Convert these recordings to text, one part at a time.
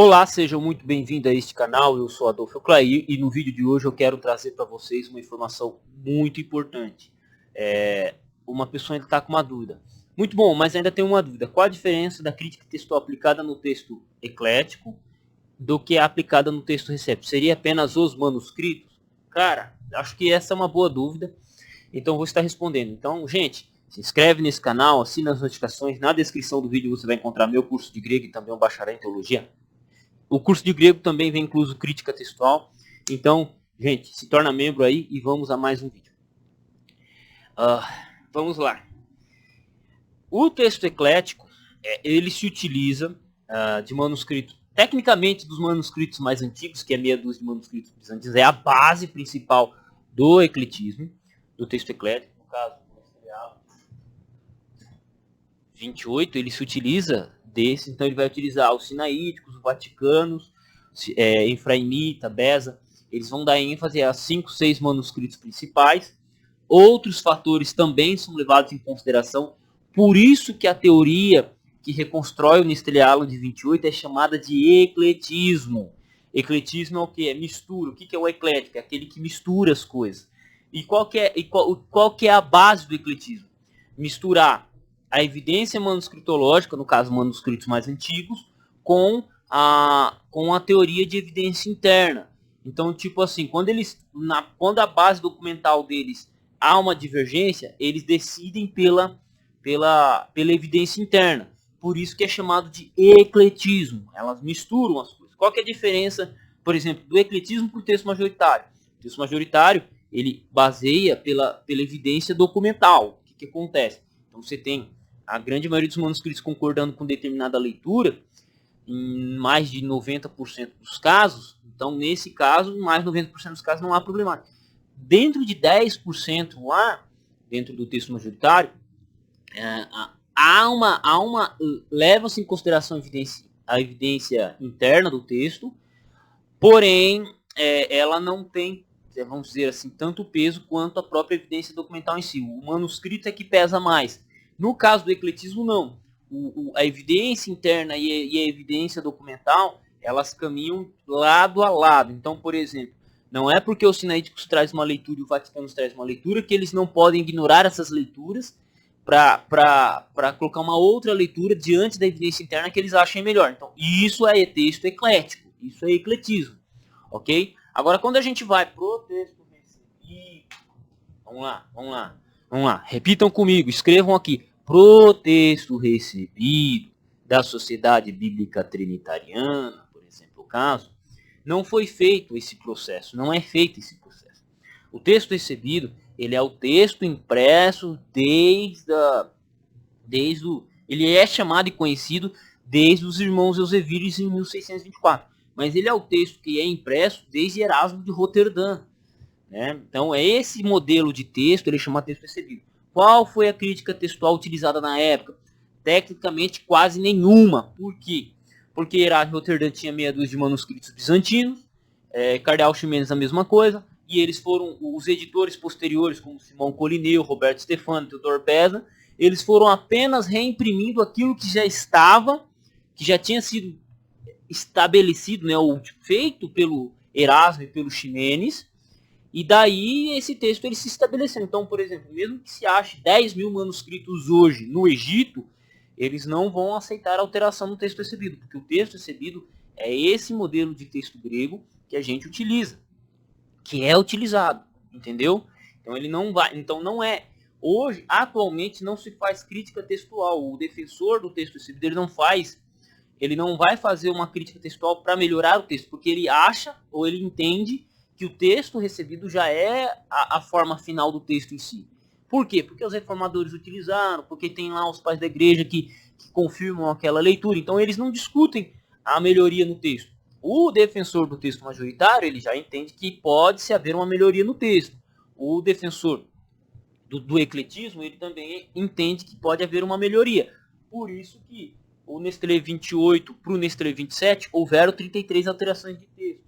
Olá, sejam muito bem-vindos a este canal, eu sou Adolfo Clair e no vídeo de hoje eu quero trazer para vocês uma informação muito importante. Uma pessoa está com uma dúvida. Muito bom, mas ainda tem uma dúvida. Qual a diferença da crítica textual aplicada no texto eclético do que é aplicada no texto recepto? Seria apenas os manuscritos? Cara, acho que essa é uma boa dúvida, então vou estar respondendo. Então, gente, se inscreve nesse canal, assina as notificações. Na descrição do vídeo você vai encontrar meu curso de grego e também um bacharel em teologia. O curso de grego também vem incluso crítica textual. Então, gente, se torna membro aí e vamos a mais um vídeo. Vamos lá. O texto eclético, ele se utiliza de manuscrito, tecnicamente dos manuscritos mais antigos, que é meia dúzia de manuscritos bizantinos, é a base principal do ecletismo, do texto eclético. No caso, 28, ele se utiliza desse, então ele vai utilizar os sinaíticos, os vaticanos, Efraimita, Beza, eles vão dar ênfase a 5, 6 manuscritos principais. Outros fatores também são levados em consideração, por isso que a teoria que reconstrói o Nestle-Aland de 28 é chamada de ecletismo. Ecletismo é o que? É mistura. O que é o eclético? É aquele que mistura as coisas. E qual que é a base do ecletismo? Misturar a evidência manuscritológica, no caso manuscritos mais antigos, com a teoria de evidência interna. Então, tipo assim, quando a base documental deles há uma divergência, eles decidem pela evidência interna. Por isso que é chamado de ecletismo. Elas misturam as coisas. Qual que é a diferença, por exemplo, do ecletismo para o texto majoritário? O texto majoritário, ele baseia pela evidência documental. O que acontece? Então você tem a grande maioria dos manuscritos concordando com determinada leitura, em mais de 90% dos casos. Então, nesse caso, mais de 90% dos casos não há problema. Dentro de 10% lá, dentro do texto majoritário, leva-se em consideração a evidência interna do texto, porém, ela não tem, vamos dizer assim, tanto peso quanto a própria evidência documental em si. O manuscrito é que pesa mais. No caso do ecletismo, não. A evidência interna e a evidência documental, elas caminham lado a lado. Então, por exemplo, não é porque os sinaíticos traz uma leitura e o Vaticano traz uma leitura que eles não podem ignorar essas leituras para colocar uma outra leitura diante da evidência interna que eles achem melhor. Então, isso é texto eclético. Isso é ecletismo. Ok? Agora, quando a gente vai pro texto recebido, vamos lá, repitam comigo, escrevam aqui, pro texto recebido da Sociedade Bíblica Trinitariana, por exemplo, o caso, não foi feito esse processo, não é feito esse processo. O texto recebido, ele é o texto impresso ele é chamado e conhecido desde os irmãos Eusevírios em 1624, mas ele é o texto que é impresso desde Erasmo de Roterdã. Então, é esse modelo de texto, ele chama texto recebido. Qual foi a crítica textual utilizada na época? Tecnicamente, quase nenhuma. Por quê? Porque Erasmo de Roterdã tinha meia dúzia de manuscritos bizantinos, Cardeal Ximenes a mesma coisa, e eles foram, os editores posteriores, como Simão Colineu, Roberto Stefano, Teodor Beza, eles foram apenas reimprimindo aquilo que já estava, que já tinha sido estabelecido, ou feito pelo Erasmo e pelo Ximenes. E daí esse texto ele se estabeleceu. Então, por exemplo, mesmo que se ache 10 mil manuscritos hoje no Egito, eles não vão aceitar alteração no texto recebido, porque o texto recebido é esse modelo de texto grego que a gente utiliza, que é utilizado, entendeu? Então ele não vai, então não é. Hoje, atualmente, não se faz crítica textual. O defensor do texto recebido ele não vai fazer uma crítica textual para melhorar o texto, porque ele acha ou ele entende que o texto recebido já é a forma final do texto em si. Por quê? Porque os reformadores utilizaram, porque tem lá os pais da igreja que confirmam aquela leitura. Então eles não discutem a melhoria no texto. O defensor do texto majoritário, ele já entende que pode-se haver uma melhoria no texto. O defensor do ecletismo, ele também entende que pode haver uma melhoria. Por isso que o Nestlé 28 para o Nestlé 27 houveram 33 alterações de texto.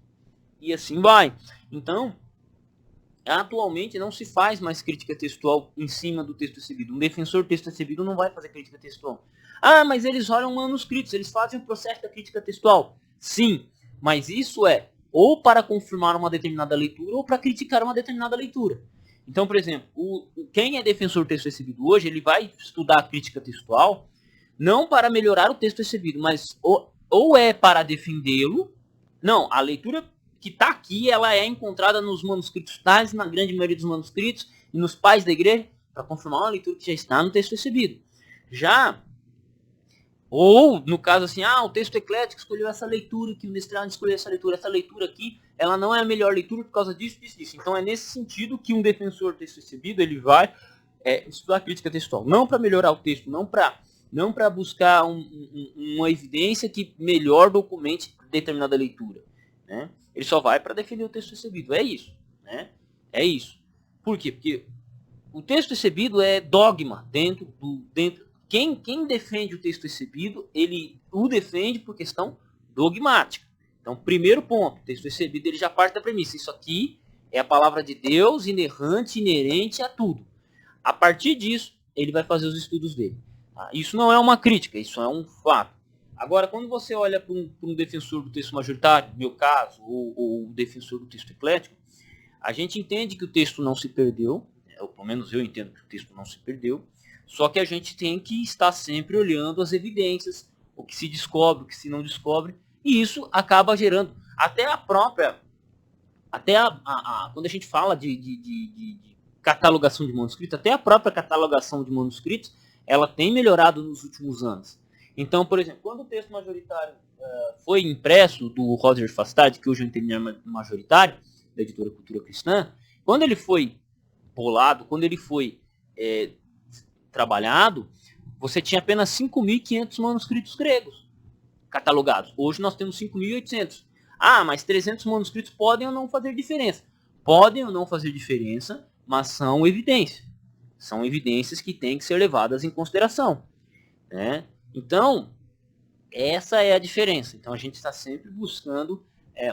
E assim vai. Então, atualmente não se faz mais crítica textual em cima do texto recebido. Um defensor do texto recebido não vai fazer crítica textual. Ah, mas eles olham manuscritos, eles fazem o processo da crítica textual. Sim, mas isso é ou para confirmar uma determinada leitura ou para criticar uma determinada leitura. Então, por exemplo, quem é defensor do texto recebido hoje, ele vai estudar a crítica textual não para melhorar o texto recebido, mas ou é para defendê-lo. Não, a leitura que está aqui, ela é encontrada nos manuscritos tais, na grande maioria dos manuscritos, e nos pais da igreja, para confirmar uma leitura que já está no texto recebido. Já, ou no caso assim, o texto eclético escolheu essa leitura, que o mestrado escolheu essa leitura aqui, ela não é a melhor leitura por causa disso, disso, disso. Então é nesse sentido que um defensor do texto recebido, ele vai estudar crítica textual, não para melhorar o texto, não para buscar uma evidência que melhor documente determinada leitura, né? Ele só vai para defender o texto recebido, é isso, né? É isso. Por quê? Porque o texto recebido é dogma dentro. Quem defende o texto recebido, ele o defende por questão dogmática. Então, primeiro ponto, o texto recebido, ele já parte da premissa, isso aqui é a palavra de Deus, inerrante, inerente a tudo. A partir disso, ele vai fazer os estudos dele. Isso não é uma crítica, isso é um fato. Agora, quando você olha para um defensor do texto majoritário, no meu caso, ou o defensor do texto eclético, a gente entende que o texto não se perdeu, ou pelo menos eu entendo que o texto não se perdeu, só que a gente tem que estar sempre olhando as evidências, o que se descobre, o que se não descobre, e isso acaba gerando até a própria, quando a gente fala de catalogação de manuscritos, até a própria catalogação de manuscritos, ela tem melhorado nos últimos anos. Então, por exemplo, quando o texto majoritário foi impresso do Roger Fastard, que hoje é um interlinear majoritário, da editora Cultura Cristã, quando ele foi bolado, quando ele foi trabalhado, você tinha apenas 5.500 manuscritos gregos catalogados. Hoje nós temos 5.800. Mas 300 manuscritos podem ou não fazer diferença. Podem ou não fazer diferença, mas são evidências. São evidências que têm que ser levadas em consideração, né? Então, essa é a diferença. Então, a gente está sempre buscando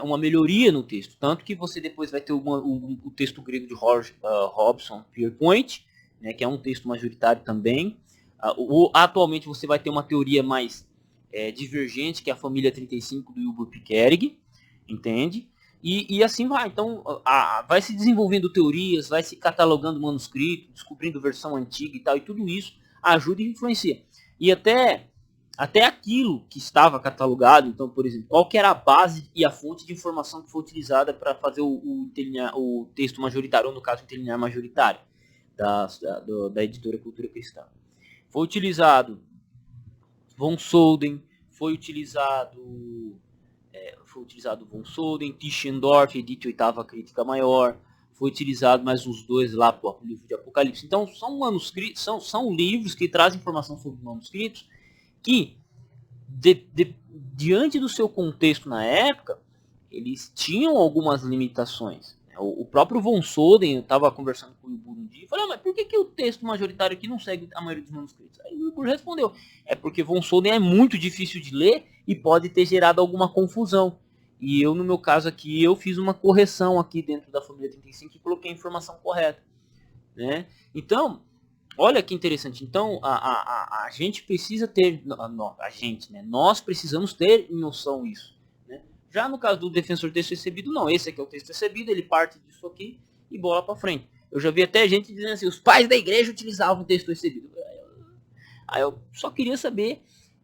uma melhoria no texto. Tanto que você depois vai ter o texto grego de Robson Pierpoint, né, que é um texto majoritário também. Atualmente você vai ter uma teoria mais divergente, que é a família 35 do Wilbur Piquerig, entende? E assim vai. Então, vai se desenvolvendo teorias, vai se catalogando manuscrito, descobrindo versão antiga e tal, e tudo isso ajuda e influencia. E até aquilo que estava catalogado, então, por exemplo, qual que era a base e a fonte de informação que foi utilizada para fazer o texto majoritário, ou no caso, o interlinear majoritário da editora Cultura Cristã. Foi utilizado von Soden, foi utilizado von Soden, Tischendorf, edite Oitava Crítica Maior, foi utilizado mais uns dois lá para o livro de Apocalipse. Então, são manuscritos, são livros que trazem informação sobre manuscritos que, diante do seu contexto na época, eles tinham algumas limitações. O próprio von Soden, eu estava conversando com o Wilbur um dia, e falei, mas por que o texto majoritário aqui não segue a maioria dos manuscritos? Aí o Wilbur respondeu, é porque von Soden é muito difícil de ler e pode ter gerado alguma confusão. E eu, no meu caso aqui, eu fiz uma correção aqui dentro da família 35 e coloquei a informação correta, né? Então, olha que interessante. Então, a gente precisa ter, né? Nós precisamos ter em noção isso. Né? Já no caso do defensor do texto recebido, não. Esse aqui é o texto recebido, ele parte disso aqui e bola para frente. Eu já vi até gente dizendo assim, os pais da igreja utilizavam o texto recebido. Aí eu só queria saber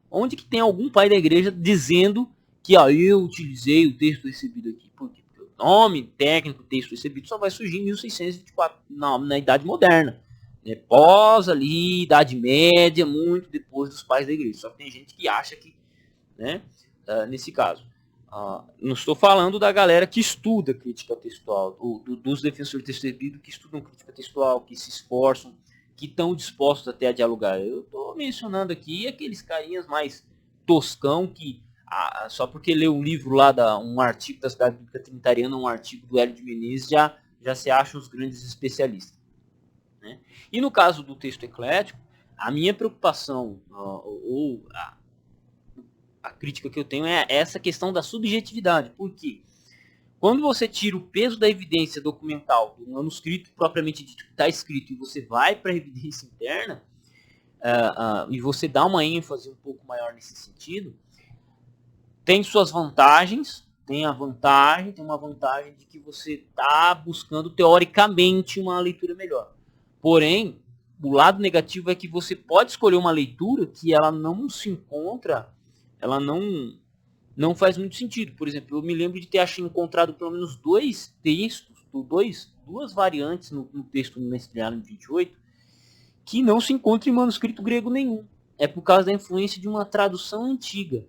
onde que tem algum pai da igreja dizendo que eu utilizei o texto recebido aqui. Por quê? Porque o nome técnico do texto recebido só vai surgir em 1624, na Idade Moderna. Pós ali, Idade Média, muito depois dos pais da igreja. Só que tem gente que acha que, né, nesse caso, não estou falando da galera que estuda crítica textual, dos defensores do texto recebido que estudam crítica textual, que se esforçam, que estão dispostos até a dialogar. Eu estou mencionando aqui aqueles carinhas mais toscão que, só porque lê um livro lá, um artigo da Cidade Bíblica Trinitariana, um artigo do Hélio de Menezes, já se acham os grandes especialistas. Né? E no caso do texto eclético, a minha preocupação, ou a crítica que eu tenho é essa questão da subjetividade. Por quê? Quando você tira o peso da evidência documental do manuscrito propriamente dito que está escrito e você vai para a evidência interna, e você dá uma ênfase um pouco maior nesse sentido, tem suas vantagens, tem uma vantagem de que você está buscando teoricamente uma leitura melhor. Porém, o lado negativo é que você pode escolher uma leitura que ela não se encontra, ela não faz muito sentido. Por exemplo, eu me lembro de ter encontrado pelo menos dois textos, duas variantes no texto Mestre 28, que não se encontra em manuscrito grego nenhum. É por causa da influência de uma tradução antiga.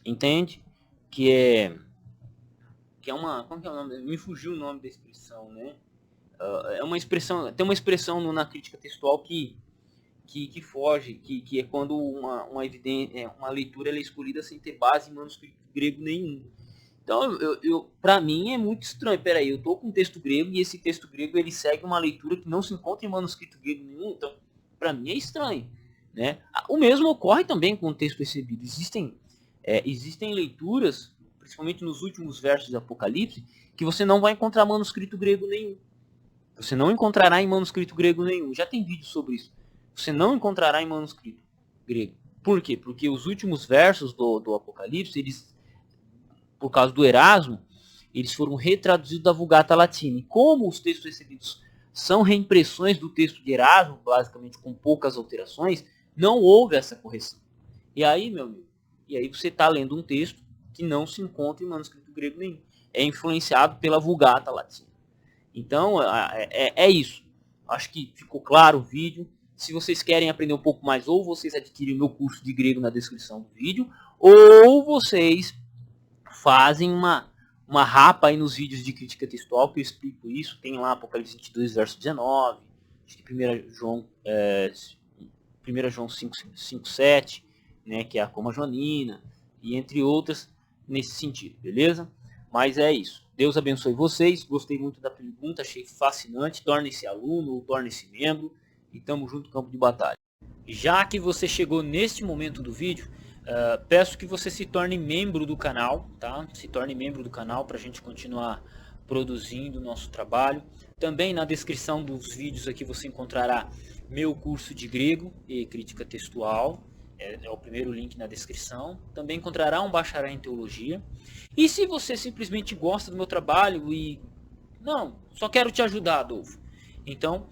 Entende? Que é uma... Como que é o nome? Me fugiu o nome da expressão, né? É uma expressão... Tem uma expressão na crítica textual que foge, que é quando uma leitura ela é escolhida sem ter base em manuscrito grego nenhum. Então, para mim é muito estranho. Peraí, eu estou com um texto grego e esse texto grego ele segue uma leitura que não se encontra em manuscrito grego nenhum. Então, para mim é estranho, né? O mesmo ocorre também com o texto recebido. Existem leituras, principalmente nos últimos versos do Apocalipse, que você não vai encontrar manuscrito grego nenhum. Você não encontrará em manuscrito grego nenhum. Já tem vídeo sobre isso. Você não encontrará em manuscrito grego. Por quê? Porque os últimos versos do Apocalipse, eles, por causa do Erasmo, eles foram retraduzidos da Vulgata Latina. E como os textos recebidos são reimpressões do texto de Erasmo, basicamente com poucas alterações, não houve essa correção. E aí, meu amigo, você está lendo um texto que não se encontra em manuscrito grego nenhum. É influenciado pela Vulgata Latina. Então, é isso. Acho que ficou claro o vídeo. Se vocês querem aprender um pouco mais, ou vocês adquirem o meu curso de grego na descrição do vídeo, ou vocês fazem uma rapa aí nos vídeos de crítica textual, que eu explico isso. Tem lá Apocalipse 22, verso 19, acho que 1 João 5, 7, né, que é a Coma Joanina, e entre outras, nesse sentido, beleza? Mas é isso. Deus abençoe vocês. Gostei muito da pergunta, achei fascinante. Torne-se aluno ou torne-se membro. E tamo junto, campo de batalha. Já que você chegou neste momento do vídeo, peço que você se torne membro do canal, tá? Se torne membro do canal para a gente continuar produzindo o nosso trabalho. Também na descrição dos vídeos aqui você encontrará meu curso de grego e crítica textual. É o primeiro link na descrição. Também encontrará um bacharel em teologia. E se você simplesmente gosta do meu trabalho e... Não, só quero te ajudar, Adolfo. Então,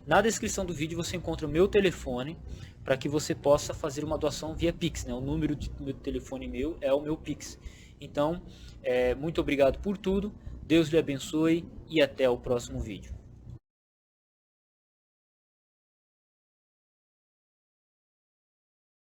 na descrição do vídeo você encontra o meu telefone para que você possa fazer uma doação via Pix, né? O número de telefone meu é o meu Pix. Então, muito obrigado por tudo. Deus lhe abençoe e até o próximo vídeo.